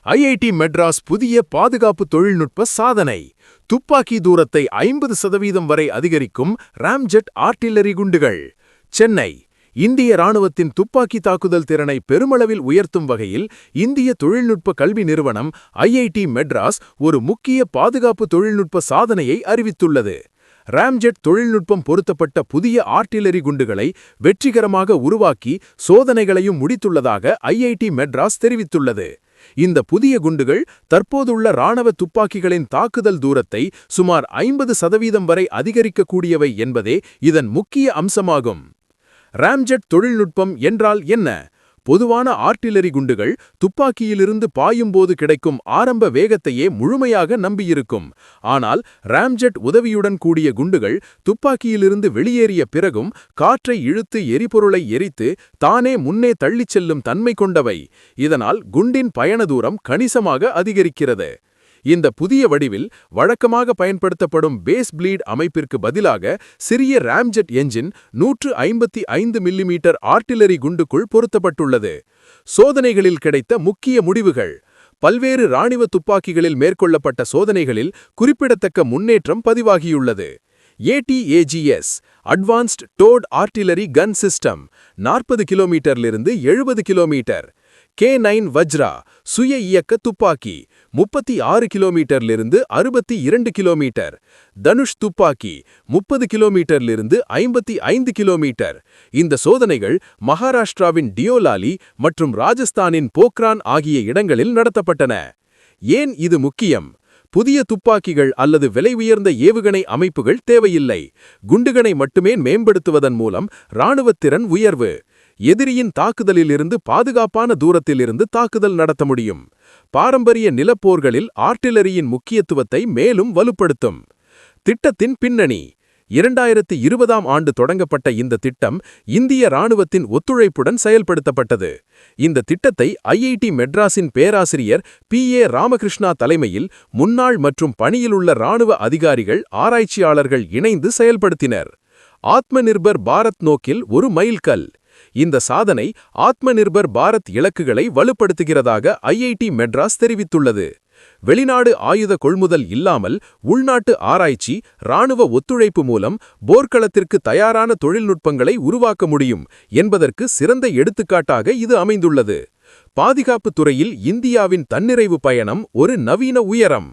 IIT Madras புதிய பாதுகாப்பு தொழில்நுட்ப சாதனை. துப்பாக்கி தூரத்தை 50% வரை அதிகரிக்கும் ராம்ஜெட் ஆர்ட்டிலரி குண்டுகள். சென்னை இந்திய ராணுவத்தின் துப்பாக்கி தாக்குதல் திறனை பெருமளவில் உயர்த்தும் வகையில் இந்திய தொழில்நுட்ப கல்வி நிறுவனம் ஐஐடி மெட்ராஸ் ஒரு முக்கிய பாதுகாப்பு தொழில்நுட்ப சாதனையை அறிவித்துள்ளது. ராம்ஜெட் தொழில்நுட்பம் பொருத்தப்பட்ட புதிய ஆர்ட்டிலரி குண்டுகளை வெற்றிகரமாக உருவாக்கி சோதனைகளையும் முடித்துள்ளதாக ஐஐடி மெட்ராஸ் தெரிவித்துள்ளது. இந்த புதிய குண்டுகள் தற்போதுள்ள இராணுவ துப்பாக்கிகளின் தாக்குதல் தூரத்தை சுமார் 50% வரை அதிகரிக்கக்கூடியவை என்பதே இதன் முக்கிய அம்சமாகும். ராம்ஜெட் தொழில்நுட்பம் என்றால் என்ன? பொதுவான ஆர்ட்டிலரி குண்டுகள் துப்பாக்கியிலிருந்து பாயும்போது கிடைக்கும் ஆரம்ப வேகத்தையே முழுமையாக நம்பியிருக்கும். ஆனால் ராம்ஜெட் உதவியுடன் கூடிய குண்டுகள் துப்பாக்கியிலிருந்து வெளியேறிய பிறகும் காற்றை இழுத்து எரிபொருளை எரித்து தானே முன்னே தள்ளிச் செல்லும் தன்மை கொண்டவை. இதனால் குண்டின் பயண தூரம் கணிசமாக அதிகரிக்கிறது. இந்த புதிய வடிவில் வழக்கமாக பயன்படுத்தப்படும் பேஸ் ப்ளீட் அமைப்பிற்கு பதிலாக சிறிய ராம்ஜெட் என்ஜின் 155 மில்லிமீட்டர் ஆர்ட்டிலரி குண்டுக்குள் பொருத்தப்பட்டுள்ளது. சோதனைகளில் கிடைத்த முக்கிய முடிவுகள். பல்வேறு இராணுவ துப்பாக்கிகளில் மேற்கொள்ளப்பட்ட சோதனைகளில் குறிப்பிடத்தக்க முன்னேற்றம் பதிவாகியுள்ளது. ATAGS advanced towed artillery gun system 40 கிலோமீட்டரிலிருந்து 70 கிலோமீட்டர். K9 வஜ்ரா சுய இயக்க துப்பாக்கி 36 கிலோமீட்டரிலிருந்து 62 கிலோமீட்டர். தனுஷ் துப்பாக்கி 30 கிலோமீட்டரிலிருந்து 55 கிலோமீட்டர். இந்த சோதனைகள் மகாராஷ்டிராவின் டியோலாலி மற்றும் ராஜஸ்தானின் போக்ரான் ஆகிய இடங்களில் நடத்தப்பட்டன. ஏன் இது முக்கியம்? புதிய துப்பாக்கிகள் அல்லது விலை உயர்ந்த ஏவுகணை அமைப்புகள் தேவையில்லை. குண்டுகளை மட்டுமே மேம்படுத்துவதன் மூலம் இராணுவத்திறன் உயர்வு. எதிரியின் தாக்குதலிலிருந்து பாதுகாப்பான தூரத்திலிருந்து தாக்குதல் நடத்த முடியும். பாரம்பரிய நிலப்போர்களில் ஆர்ட்டிலரியின் முக்கியத்துவத்தை மேலும் வலுப்படுத்தும். திட்டத்தின் பின்னணி. 2020ஆம் ஆண்டு தொடங்கப்பட்ட இந்த திட்டம் இந்திய இராணுவத்தின் ஒத்துழைப்புடன் செயல்படுத்தப்பட்டது. இந்த திட்டத்தை ஐஐடி மெட்ராஸின் பேராசிரியர் PA ராமகிருஷ்ணா தலைமையில் முன்னாள் மற்றும் பணியிலுள்ள இராணுவ அதிகாரிகள், ஆராய்ச்சியாளர்கள் இணைந்து செயல்படுத்தினர். ஆத்மநிர்பர் பாரத் நோக்கில் ஒரு மைல்கல். இந்த சாதனை ஆத்மநிர்பர் பாரத் இலக்குகளை வலுப்படுத்துகிறதாக ஐஐடி மெட்ராஸ் தெரிவித்துள்ளது. வெளிநாடு ஆயுத கொள்முதல் இல்லாமல் உள்நாட்டு ஆராய்ச்சி, இராணுவ ஒத்துழைப்பு மூலம் போர்க்களத்திற்கு தயாரான தொழில்நுட்பங்களை உருவாக்க முடியும் என்பதற்கு சிறந்த எடுத்துக்காட்டாக இது அமைந்துள்ளது. பாதுகாப்பு துறையில் இந்தியாவின் தன்னிறைவு பயணம் ஒரு நவீன உயரம்.